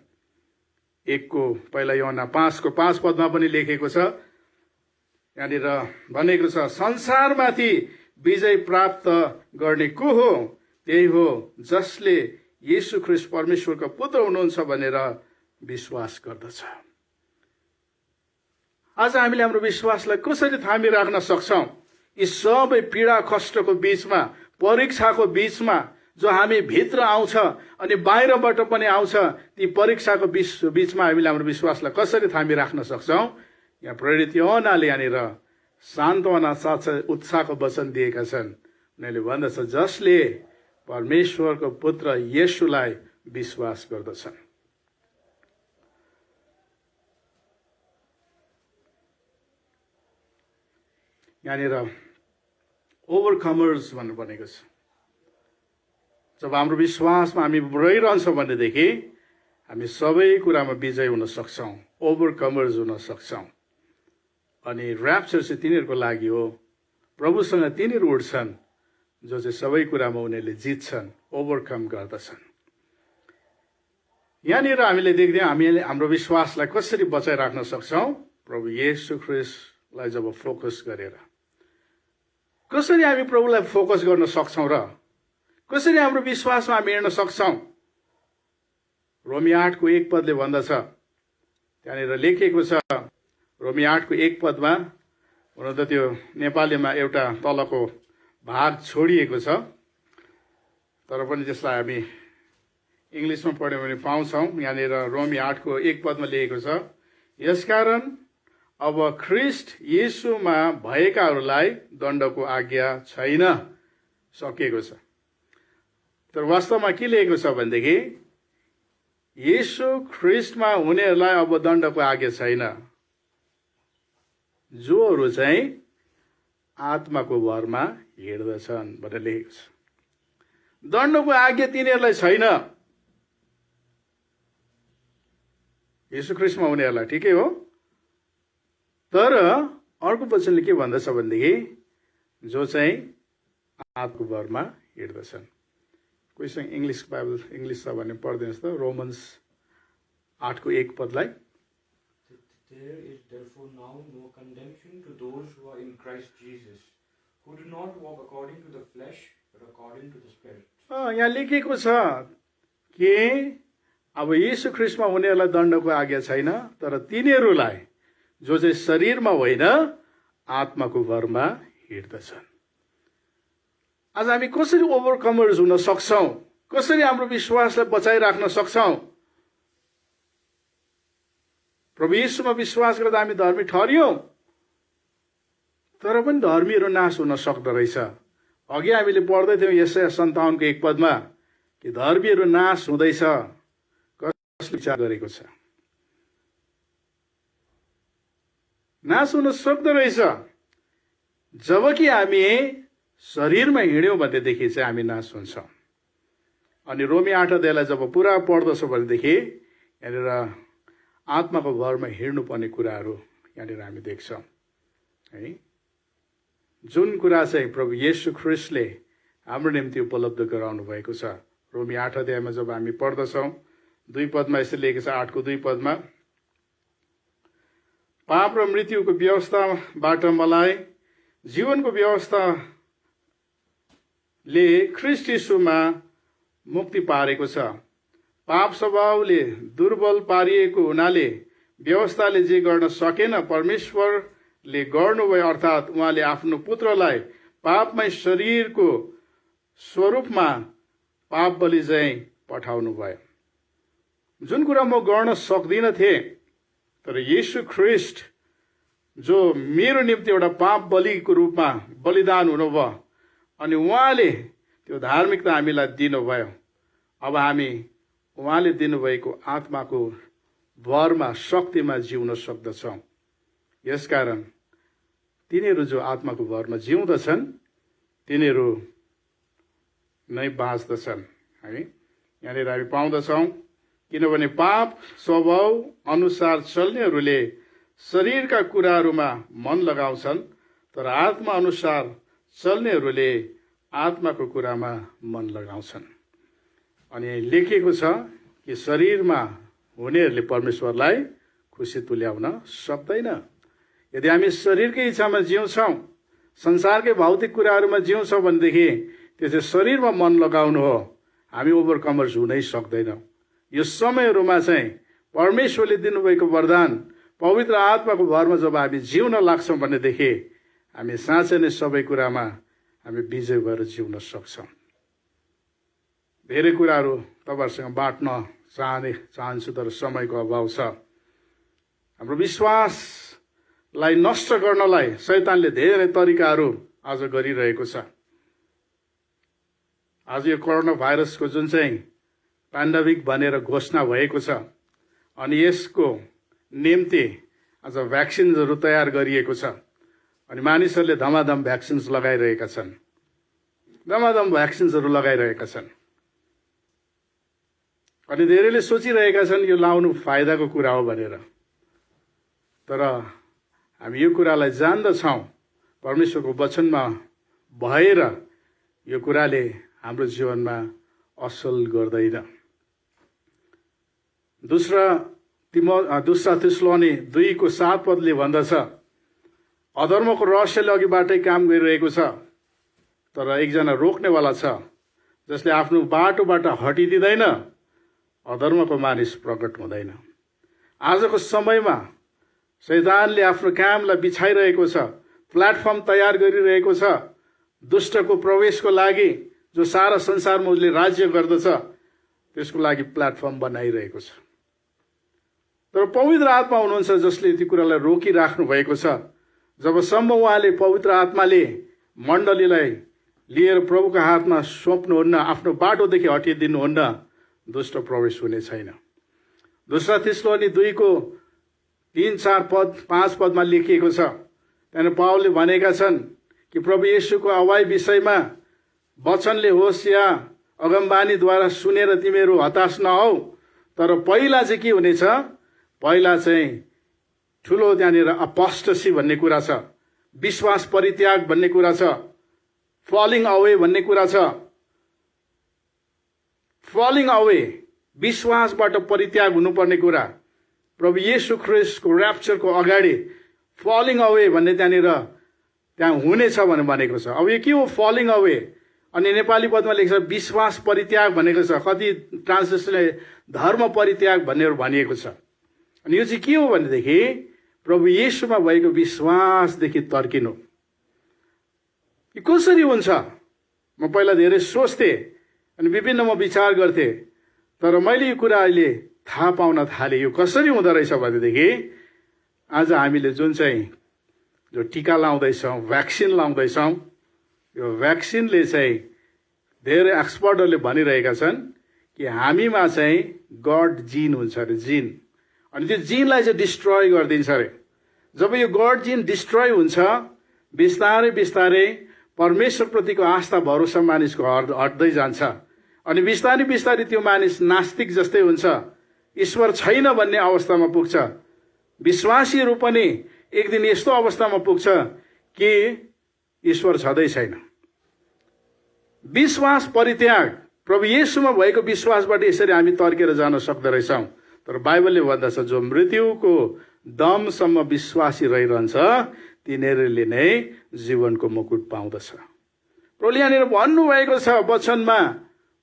पहिला यूहन्ना 5:5 पनि लेखेको छ, यहाँनिर भनेको छ, संसारमाथि विजय प्राप्त गर्ने को हो? त्यही हो जसले येशू ख्रीष्ट परमेश्वरको पुत्र हुनुहुन्छ भनेर विश्वास गर्दछ। आज हामीले हाम्रो विश्वासलाई कसरी थामी राख्न सक्छौं? यी सबै पीडा कष्टको बीचमा, परीक्षाको बीचमा जो हामी भित्र आउँछ अनि बाहिरबाट पनि आउँछ, ती परीक्षाको बीचमा हामीले हाम्रो विश्वासलाई कसरी थामी राख्न सक्छौं? यहाँ प्रेरित यूहन्नाले यहाँनिर सान्त्वना साथै उत्साहको वचन दिएका छन्। उनीहरूले भन्दछ, जसले परमेश्वरको पुत्र येशूलाई विश्वास गर्दछन्। यहाँनिर ओभरकमर्स भन्नु भनेको छ। जब हाम्रो विश्वासमा हामी रहिरहन्छौँ भनेदेखि हामी सबै कुरामा विजय हुन सक्छौँ, ओभरकमर्स हुन सक्छौँ। अनि र्याप्चर चाहिँ तिनीहरूको लागि हो। प्रभुसँग तिनीहरू उठ्छन् जो चाहिँ सबै कुरामा उनीहरूले जित्छन्, ओभरकम गर्दछन्। यहाँनिर हामीले देख्दै हामीले हाम्रो विश्वासलाई कसरी बचाइराख्न सक्छौँ? प्रभु येशू ख्रीष्टलाई जब फोकस गरेर। कसरी हामी प्रभुलाई फोकस गर्न सक्छौँ र कसरी हाम्रो विश्वासमा हामी हिँड्न सक्छौँ? रोमी 8:1 भन्दछ, त्यहाँनिर लेखिएको छ, रोमी 8:1 हुन त त्यो नेपालीमा एउटा तलको भाग छोडिएको छ, तर पनि त्यसलाई हामी इङ्ग्लिसमा पढ्यौँ भने पाउँछौँ। यहाँनिर रोमी 8:1 लेखेको छ, यसकारण अब ख्रीष्ट येशूमा भएकाहरूलाई दण्डको आज्ञा छैन, सकिएको छ। तर वास्तवमा के लेखेको छ भनेदेखि येशू ख्रीष्टमा हुनेहरूलाई अब दण्डको आज्ञा छैन, जोहरू चाहिँ आत्माको भरमा हिँड्दछन् भनेर लेखेको छ। दण्डको आज्ञा तिनीहरूलाई छैन, येशू ख्रीष्टमा हुनेहरूलाई, ठिकै हो। तर अर्को वचनले के भन्दछ भनेदेखि जो चाहिँ आत्माको भरमा हिँड्दछन्। कोहीसँग इङ्ग्लिस बाइबल इङ्ग्लिस छ भने पढिदिनुहोस् त, Romans 8:1 There is therefore now no condemnation to those who are in Christ Jesus, who do not walk according to the flesh, but according to the Spirit. यहाँ लेखेको छ कि अब येशू ख्रीष्टमा हुनेहरूलाई दण्डको आज्ञा छैन, तर तिनीहरूलाई जो चाहिँ शरीरमा होइन आत्माको भरमा हिँड्दछन्। आज हामी कसरी ओभरकमर्स हुन सक्छौँ? कसरी हाम्रो विश्वासलाई बचाइराख्न सक्छौँ? प्रभु येशूमा विश्वास गर्दा हामी धर्मी ठहरियौँ, तर पनि धर्मीहरू नाश हुन सक्दो रहेछ। अघि हामीले पढ्दै थियौँ यशाया 57:1 कि धर्मीहरू नाश हुँदैछ, कसले विचार गरेको छ? नाश हुन सक्दो रहेछ। जबकि हामी शरीरमा हिँड्यौँ भनेदेखि चाहिँ हामी नाश हुन्छौँ। अनि रोमी 8:2 जब पुरा पढ्दछौँ भनेदेखि यहाँनिर आत्माको भरमा हिँड्नुपर्ने कुराहरू यहाँनिर हामी देख्छौँ है। जुन कुरा चाहिँ प्रभु येशू ख्रीष्टले हाम्रो निम्ति उपलब्ध गराउनु भएको छ। रोमी 8:2 जब हामी पढ्दछौँ 2 यसरी लेखेको छ, 8:2 पाप र मृत्युको व्यवस्थाबाट मलाई जीवनको व्यवस्थाले ख्रीष्ट येशूमा मुक्ति पारेको छ। पाप स्वभावले दुर्बल पारिएको हुनाले व्यवस्थाले जे गर्न सकेन परमेश्वरले गर्नुभयो, अर्थात् उहाँले आफ्नो पुत्रलाई पापमय शरीरको स्वरूपमा पाप बलि चाहिँ पठाउनु भयो। जुन कुरा म गर्न सक्दिन थिएँ, तर येशू ख्रिस्ट जो मेरो निम्ति एउटा पाप बलिको रूपमा बलिदान हुनुभयो अनि उहाँले त्यो धार्मिकता हामीलाई दिनुभयो। अब हामी उहाँले दिनुभएको आत्माको भरमा शक्तिमा जिउन सक्दछौँ। यसकारण तिनीहरू जो आत्माको भरमा जिउँदछन् तिनीहरू नै बाँच्दछन्। है, यहाँनिर हामी पाउँदछौँ, किनभने पाप स्वभाव अनुसार चल्नेहरूले शरीरका कुराहरूमा मन लगाउँछन्, तर आत्मा अनुसार चल्नेहरूले आत्माको कुरामा मन लगाउँछन्। अनि लेखिएको छ कि शरीरमा हुनेहरूले परमेश्वरलाई खुसी तुल्याउन सक्दैन। यदि हामी शरीरकै इच्छामा जिउँछौँ, संसारकै भौतिक कुराहरूमा जिउँछौँ भनेदेखि त्यो चाहिँ शरीरमा मन लगाउनु हो। हामी ओभरकमर्स हुनै सक्दैनौँ। यो समयहरूमा चाहिँ परमेश्वरले दिनुभएको वरदान पवित्र आत्माको भरमा जब हामी जिउन लाग्छौँ भनेदेखि हामी साँच्चै नै सबै कुरामा हामी विजय भएर जिउन सक्छौँ। धेरै कुराहरू तपाईँहरूसँग बाँड्न चाहन्छु, तर समयको अभाव छ। हाम्रो विश्वासलाई नष्ट गर्नलाई शैतानले धेरै तरिकाहरू आज गरिरहेको छ। आज यो कोरोना भाइरसको जुन चाहिँ पेन्डेमिक भनेर घोषणा भएको छ अनि यसको निम्ति आज भ्याक्सिन्सहरू तयार गरिएको छ अनि मानिसहरूले धमाधम भ्याक्सिन्स लगाइरहेका छन्, धमाधम भ्याक्सिन्सहरू लगाइरहेका छन्। अनि धेरैले सोचिरहेका छन् यो लाउनु फाइदाको कुरा हो भनेर, तर हामी यो कुरालाई जान्दछौँ परमेश्वरको वचनमा भएर यो कुराले हाम्रो जीवनमा असल गर्दैन। दूसरा थिस्सलुनी 2:7 भन्दछ, अधर्मको रहस्यले अघिबाटै काम गरिरहेको छ, तर एकजना रोक्नेवाला छ जसले आफ्नो बाटोबाट हटिदिँदैन, अधर्मको मानिस प्रकट हुँदैन। आजको समयमा शैतानले आफ्नो कामलाई बिछाइरहेको छ, प्लेटफर्म तयार गरिरहेको छ दुष्टको प्रवेशको लागि। जो सारा संसारमा उसले राज्य गर्दछ त्यसको लागि प्लेटफर्म बनाइरहेको छ। तर पवित्र आत्मा हुनुहुन्छ जसले ती कुरालाई रोकिराख्नु भएको छ। जबसम्म उहाँले पवित्र आत्माले मण्डलीलाई लिएर प्रभुको हातमा सोप्नुहुन्न, आफ्नो बाटोदेखि हटिदिनुहुन्न, दुष्ट प्रवेश हुने छैन। दूसरा थिस्सलुनी 2:3-4-5 पदमा लेखिएको छ। त्यहाँदेखि पावलले भनेका छन् कि प्रभु येशूको अवाई विषयमा वचनले होस् या अगमबानीद्वारा सुनेर तिमीहरू हताश नहौ, तर पहिला चाहिँ के हुनेछ, पहिला चाहिँ ठुलो त्यहाँनिर अपोस्टेसी भन्ने कुरा छ, विश्वास परित्याग भन्ने कुरा छ, फलिङ अवे भन्ने कुरा छ। फलिङ अवे, विश्वासबाट परित्याग हुनुपर्ने कुरा। प्रभु येशू ख्रिस्टको र्याप्चरको अगाडि फलिङ अवे भन्ने त्यहाँ हुनेछ भनेको छ। अब यो के हो फलिङ अवे? अनि नेपाली पदमा लेख्छ विश्वास परित्याग भनेको छ, कति ट्रान्सलेसनले धर्म परित्याग भनेर भनिएको छ। अनि यो चाहिँ के हो भनेदेखि प्रभु येशूमा भएको विश्वासदेखि तर्किनु। यो कसरी हुन्छ? म पहिला धेरै सोच्थेँ अनि विभिन्न म विचार गर्थेँ, तर मैले यो कुरा अहिले थाहा पाउन थालेँ यो कसरी हुँदो रहेछ भनेदेखि आज हामीले जुन चाहिँ जो टीका लाउँदैछौँ, भ्याक्सिन लाउँदैछौँ, यो भ्याक्सिनले चाहिँ धेरै एक्सपर्टहरूले भनिरहेका छन् कि हामीमा चाहिँ गड जिन हुन्छ अरे, जिन। अनि त्यो जिनलाई चाहिँ डिस्ट्रोय गरिदिन्छ अरे। जब यो गड जिन डिस्ट्रोय हुन्छ बिस्तारै बिस्तारै परमेश्वरप्रतिको आस्था भरोसा मानिसको हट्दै जान्छ अनि बिस्तारै बिस्तारै त्यो मानिस नास्तिक जस्तै हुन्छ, ईश्वर छैन भन्ने अवस्थामा पुग्छ। विश्वासीहरू पनि एक दिन यस्तो अवस्थामा पुग्छ कि ईश्वर छँदै छैन। विश्वास परित्याग, प्रभु येशूमा भएको विश्वासबाट यसरी हामी तर्केर जान सक्दो रहेछौँ। तर बाइबलले भन्दछ जो मृत्युको दमसम्म विश्वासी रहिरहन्छ तिनीहरूले नै जीवनको मुकुट पाउँदछ। प्रभुले यहाँनिर भन्नुभएको छ वचनमा,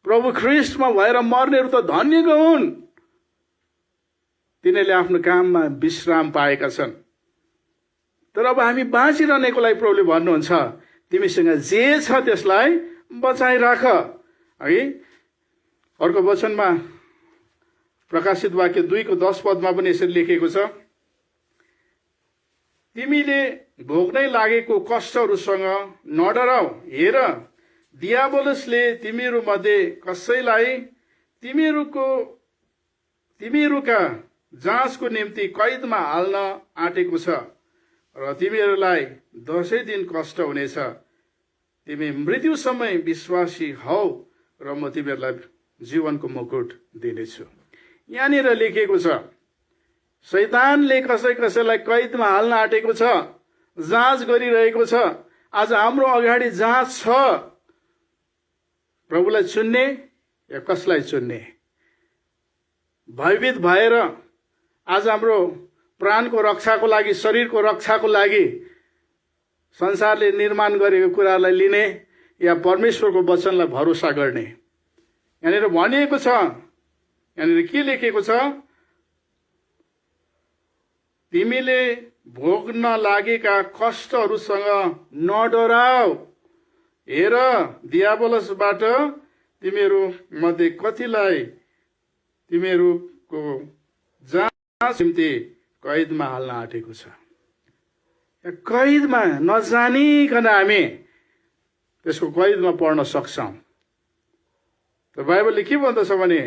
प्रभु ख्रिस्टमा भएर मर्नेहरू त धन्यको हुन्, तिनीहरूले आफ्नो काममा विश्राम पाएका छन्। तर अब हामी बाँचिरहनेको लागि प्रभुले भन्नुहुन्छ, तिमीसँग जे छ त्यसलाई बचाइराख। है, अर्को वचनमा प्रकाशित वाक्य 2:10 पनि यसरी लेखेको छ, तिमीले भोग्नै लागेको कष्टहरूसँग नडराऊ। हेर, दियाबलसले तिमीहरू मध्ये कसैलाई तिमीहरूका जाँचको निम्ति कैदमा हाल्न आँटेको छ र तिमीहरूलाई 10 दिन कष्ट हुनेछ। तिमी मृत्युसम्म विश्वासी हौ र म तिमीहरूलाई जीवनको मुकुट दिनेछु। यहाँनिर लेखेको छ, शैतानले कसैलाई कैदमा हाल्न आँटेको छ, जाँच गरिरहेको छ। आज हाम्रो अगाडि जाँच छ, प्रभुलाई चुन्ने या कसलाई चुन्ने। भयभीत भएर आज हाम्रो प्राणको रक्षाको लागि, शरीरको रक्षाको लागि संसारले निर्माण गरेको कुरालाई लिने या परमेश्वरको वचनलाई भरोसा गर्ने। यहाँनिर भनिएको छ, यहाँनिर के लेखेको छ, तिमीले भोग्न लागेका कष्टहरूसँग नडराऊ। हेर, दियाबलसबाट तिमीहरू मध्ये कतिलाई तिमीहरूको जाँच निम्ति कैदमा हाल्न आँटेको छ। कैदमा नजानिकन हामी त्यसको कैदमा पर्न सक्छौँ। त बाइबलले के भन्दछ भने,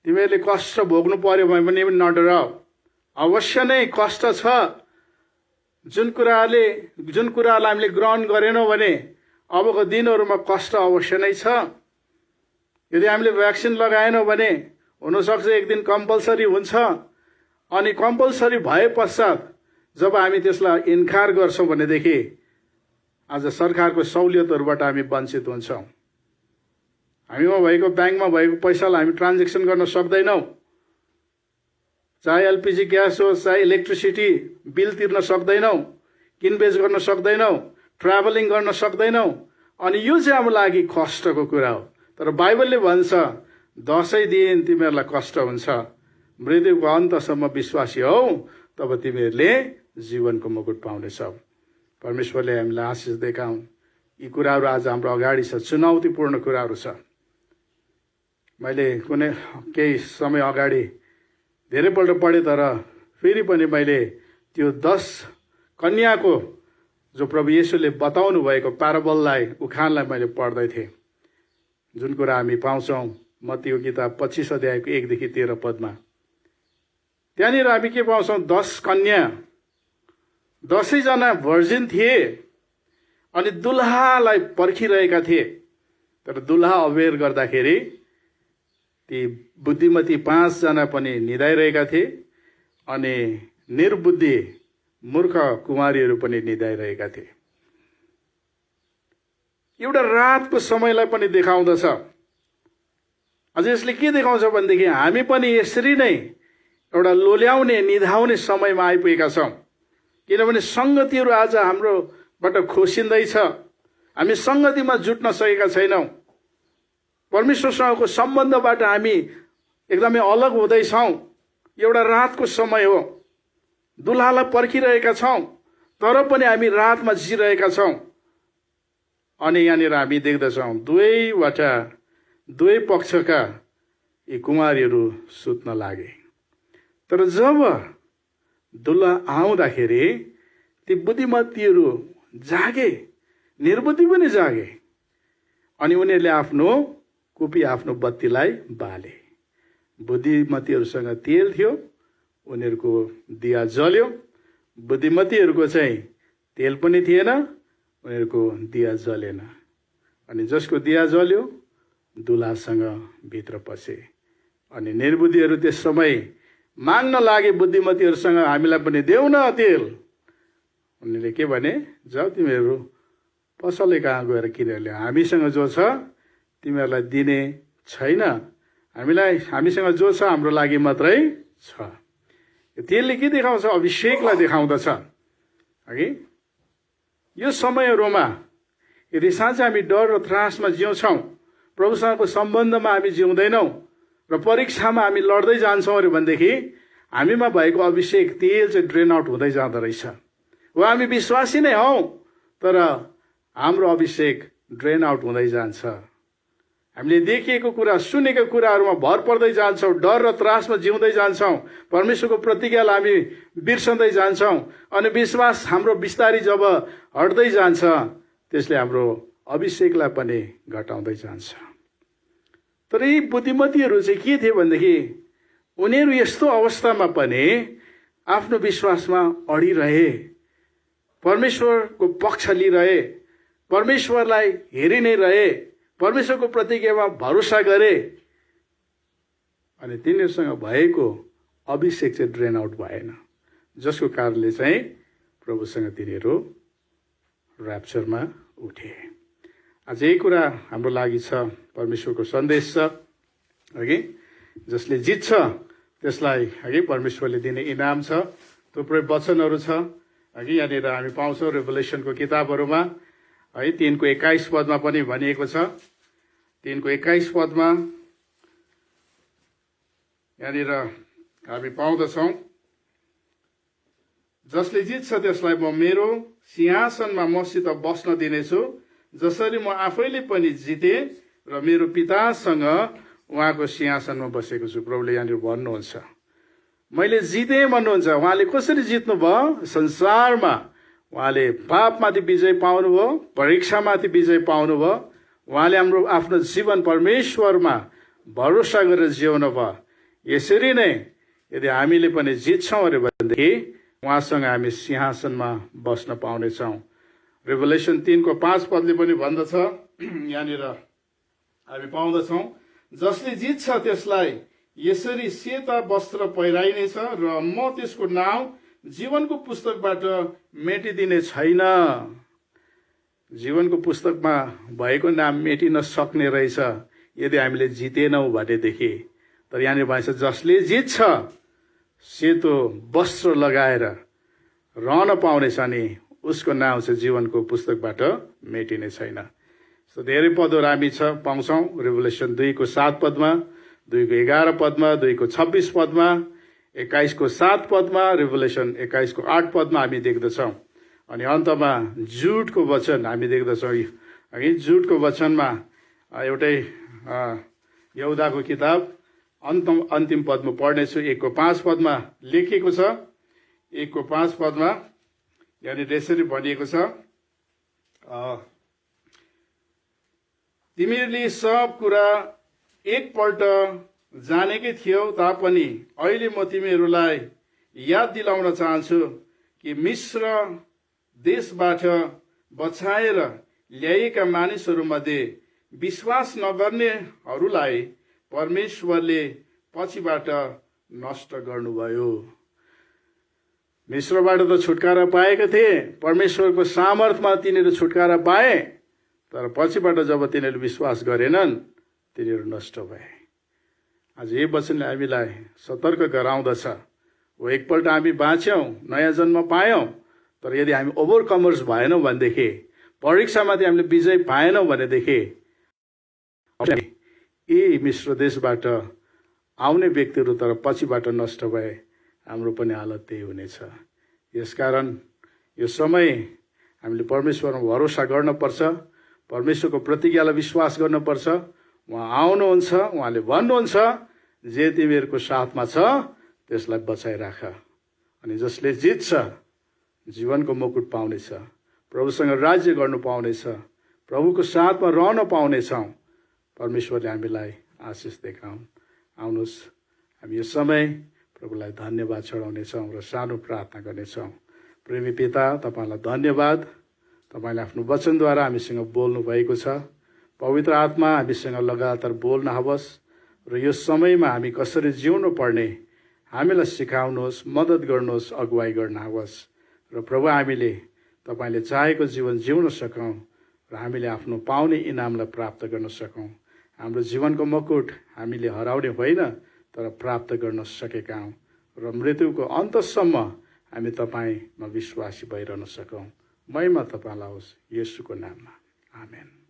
तिमीहरूले कष्ट भोग्नु पर्यो भने पनि नडराऊ। अवश्य नै कष्ट छ। जुन कुरालाई हामीले ग्रहण गरेनौँ भने अबको दिनहरूमा कष्ट अवश्य नै छ। यदि हामीले भ्याक्सिन लगाएनौँ भने हुनसक्छ एक दिन कम्पलसरी हुन्छ, अनि कम्पलसरी भए पश्चात जब हामी त्यसलाई इन्कार गर्छौँ भनेदेखि आज सरकारको सहुलियतहरूबाट हामी वञ्चित हुन्छौँ। हामीमा भएको, ब्याङ्कमा भएको पैसालाई हामी ट्रान्जेक्सन गर्न सक्दैनौँ। चाहे एलपिजी ग्यास होस्, चाहे इलेक्ट्रिसिटी बिल तिर्न सक्दैनौँ, किनबेच गर्न सक्दैनौँ, ट्राभलिङ गर्न सक्दैनौँ। अनि यो चाहिँ हाम्रो लागि कष्टको कुरा हो। तर बाइबलले भन्छ, 10 दिन तिमीहरूलाई कष्ट हुन्छ, मृत्युको अन्तसम्म विश्वासी हौ, तब तिमीहरूले जीवनको मुकुट पाउनेछौ। परमेश्वरले हामीलाई आशिष देखाउन्। यी कुराहरू आज हाम्रो अगाडि छ, चुनौतीपूर्ण कुराहरू छ। मैले केही समय अगाडि धेरैपल्ट पढेँ, तर फेरि पनि मैले त्यो 10 कन्याको जो प्रभु येशूले बताउनु भएको प्याराबललाई, उखानलाई मैले पढ्दै थिएँ। जुन कुरा हामी पाउँछौँ मत्तीको किताब 25 अध्यायको 1देखि 13 पदमा। त्यहाँनिर हामी के पाउँछौँ, 10 कन्या, 10 जना भर्जिन थिए अनि दुल्हालाई पर्खिरहेका थिए। तर दुल्हा अबेर गर्दाखेरि ती बुद्धिमती 5 जना पनि निदाइरहेका थिए अनि निर्बुद्धि मूर्ख कुमारीहरू पनि निदाइरहेका थिए। एउटा रातको समयलाई पनि देखाउँदछ। अझ यसले के देखाउँछ भनेदेखि हामी पनि यसरी नै एउटा लोल्याउने, निधाउने समयमा आइपुगेका छौँ। किनभने सङ्गतिहरू आज हाम्रोबाट खोसिँदैछ। हामी सङ्गतिमा जुट्न सकेका छैनौँ। परमेश्वरसँगको सम्बन्धबाट हामी एकदमै अलग हुँदैछौँ। एउटा रातको समय हो, दुल्हालाई पर्खिरहेका छौँ, तर पनि हामी रातमा जिरहेका छौँ। अनि यहाँनिर हामी देख्दछौँ दुवै पक्षका यी कुमारीहरू सुत्न लागे। तर जब दुल्हा आउँदाखेरि ती बुद्धिमतीहरू जागे, निर्बुद्धि पनि जागे, अनि उनीहरूले आफ्नो बत्तीलाई बाले। बुद्धिमतीहरूसँग तेल थियो, उनीहरूको दिया जल्यो। बुद्धिमतीहरूको चाहिँ तेल पनि थिएन, उनीहरूको दिया जलेन। अनि जसको दिया जल्यो दुल्हासँग भित्र पसे। अनि निर्बुद्धिहरू त्यस समय माग्न लागे बुद्धिमतीहरूसँग, हामीलाई पनि देऊ न तेल। उनीहरूले के भने, जाऊ तिमीहरू पसले कहाँ गएर किनेर ल्याऊ, हामीसँग जो छ तिमीहरूलाई दिने छैन। हामीसँग जो छ हाम्रो लागि मात्रै छ। तेलले के देखाउँछ? अभिषेकलाई देखाउँदछ। हगि यो समयहरूमा यदि साँच्चै हामी डर र त्रासमा जिउँछौँ प्रभुसँगको सम्बन्धमा हामी जिउँदैनौँ र परीक्षामा हामी लड्दै जान्छौँ अरे भनेदेखि हामीमा भएको अभिषेक तेल चाहिँ ड्रेन आउट हुँदै जाँदो रहेछ। वा हामी विश्वासी नै हौँ तर हाम्रो अभिषेक ड्रेन आउट हुँदै जान्छ। हामीले देखिएको कुरा सुनेको कुराहरूमा भर पर्दै जान्छौँ, डर र त्रासमा जिउँदै जान्छौँ, परमेश्वरको प्रतिज्ञालाई हामी बिर्सँदै जान्छौँ अनि विश्वास हाम्रो बिस्तारै जब हट्दै जान्छ त्यसले हाम्रो अभिषेकलाई पनि घटाउँदै जान्छ। तर यी बुद्धिमतीहरू चाहिँ के थिए भनेदेखि उनीहरू यस्तो अवस्थामा पनि आफ्नो विश्वासमा अडिरहे, परमेश्वरको पक्ष लिइरहे, परमेश्वरलाई हेरि नै रहे, परमेश्वरको प्रतिज्ञामा भरोसा गरे अनि तिनीहरूसँग भएको अभिषेक चाहिँ ड्रेन आउट भएन, जसको कारणले चाहिँ प्रभुसँग तिनीहरू ऱ्याप्चरमा उठे। आज यही कुरा हाम्रो लागि छ, परमेश्वरको सन्देश छ अघि, जसले जित्छ त्यसलाई अघि परमेश्वरले दिने इनाम छ। थुप्रै वचनहरू छ अघि यहाँनिर हामी पाउँछौँ रेभोल्युसनको किताबहरूमा है 3:21 पदमा पनि भनिएको छ। 3:21 पदमा यहाँनिर हामी पाउँदछौँ, जसले जित्छ त्यसलाई म मेरो सिंहासनमा मसित बस्न दिनेछु, जसरी म आफैले पनि जिते र मेरो पितासँग उहाँको सिंहासनमा बसेको छु। प्रभुले यहाँनिर भन्नुहुन्छ मैले जितेँ भन्नुहुन्छ। उहाँले कसरी जित्नु भयो? संसारमा उहाँले पापमाथि विजय पाउनुभयो, परीक्षामाथि विजय पाउनुभयो। उहाँले हाम्रो आफ्नो जीवन परमेश्वरमा भरोसा गरेर जिउनु भयो। यसरी नै यदि हामीले पनि जित्छौँ अरे भनेदेखि उहाँसँग हामी सिंहासनमा बस्न पाउनेछौँ। रेभोल्युसन 3:5 पदले पनि भन्दछ, यहाँनिर हामी पाउँदछौँ, जसले जित्छ त्यसलाई यसरी सेता वस्त्र पहिराइनेछ र म त्यसको नाउँ जीवनको पुस्तकबाट मेटिदिने छैन। जीवनको पुस्तकमा भएको नाम मेटिन सक्ने रहेछ यदि हामीले जितेनौँ भनेदेखि। तर यहाँनिर भन्छ जसले जित्छ सेतो वस्त्र लगाएर रहन पाउनेछ नि उसको नाउँ चाहिँ जीवनको पुस्तकबाट मेटिने छैन। सो धेरै पदहरू हामी पाउँछौँ रेभोल्युसन 2:7 पदमा, 2:11 पदमा, 2:26 पदमा, 21:7 पदमा, रेभोल्युसन 21:8 पदमा हामी देख्दछौँ। अनि अन्तमा जुटको वचन हामी देख्दछौँ। है जुटको वचनमा एउटै यहुदाको किताब अन्तिम पदमा पढ्नेछु। 1:5 पदमा लेखिएको छ। 1:5 पदमा यहाँनिर यसरी भनिएको छ, तिमीहरूले सब कुरा एकपल्ट जानेकै थियौ तापनि अहिले म तिमीहरूलाई याद दिलाउन चाहन्छु कि मिश्र देशबाट बचाएर ल्याएका मानिसहरूमध्ये विश्वास नगर्नेहरूलाई परमेश्वरले पछिबाट नष्ट गर्नुभयो। मिश्रबाट त छुटकारा पाएका थिए, परमेश्वरको सामर्थ्यमा तिनीहरू छुटकारा पाए, तर पछिबाट जब तिनीहरू विश्वास गरेनन् तिनीहरू नष्ट भए। आज यही वचनले हामीलाई सतर्क गराउँदछ। हो एकपल्ट हामी बाँच्यौँ, नयाँ जन्म पायौँ, तर यदि हामी ओभरकमर्स भएनौँ भनेदेखि, परीक्षामाथि हामीले विजय पाएनौँ भनेदेखि यी मिश्र देशबाट आउने व्यक्तिहरू तर पछिबाट नष्ट भए हाम्रो पनि हालत त्यही हुनेछ। यसकारण यो समय हामीले परमेश्वरमा भरोसा गर्नुपर्छ, परमेश्वरको प्रतिज्ञालाई विश्वास गर्नुपर्छ। उहाँ आउनुहुन्छ, उहाँले भन्नुहुन्छ जे तिमीहरूको साथमा छ त्यसलाई बचाइराख, अनि जसले जित्छ जीवनको मुकुट पाउनेछ, प्रभुसँग राज्य गर्नु पाउनेछ, प्रभुको साथमा रहन पाउनेछौँ। परमेश्वरले हामीलाई आशिष देखाउन्। आउनुहोस् हामी यो समय प्रभुलाई धन्यवाद चढाउनेछौँ र सानो प्रार्थना गर्नेछौँ। प्रेमी पिता, तपाईँलाई धन्यवाद, तपाईँले आफ्नो वचनद्वारा हामीसँग बोल्नु भएको छ। पवित्र आत्मा हामीसँग लगातार बोल्न होस् र यो समयमा हामी कसरी जिउनु पर्ने हामीलाई सिकाउनुहोस्, मद्दत गर्नुहोस्, अगुवाई गर्न होस् र प्रभु हामीले तपाईँले चाहेको जीवन जिउन सकौँ र हामीले आफ्नो पाउने इनामलाई प्राप्त गर्न सकौँ। हाम्रो जीवनको मुकुट हामीले हराउने होइन तर प्राप्त गर्न सकेका हौँ र मृत्युको अन्तसम्म हामी तपाईँमा विश्वासी भइरहन सकौँ। महिमा तपाईँलाई होस् येशूको नाममा, आमेन।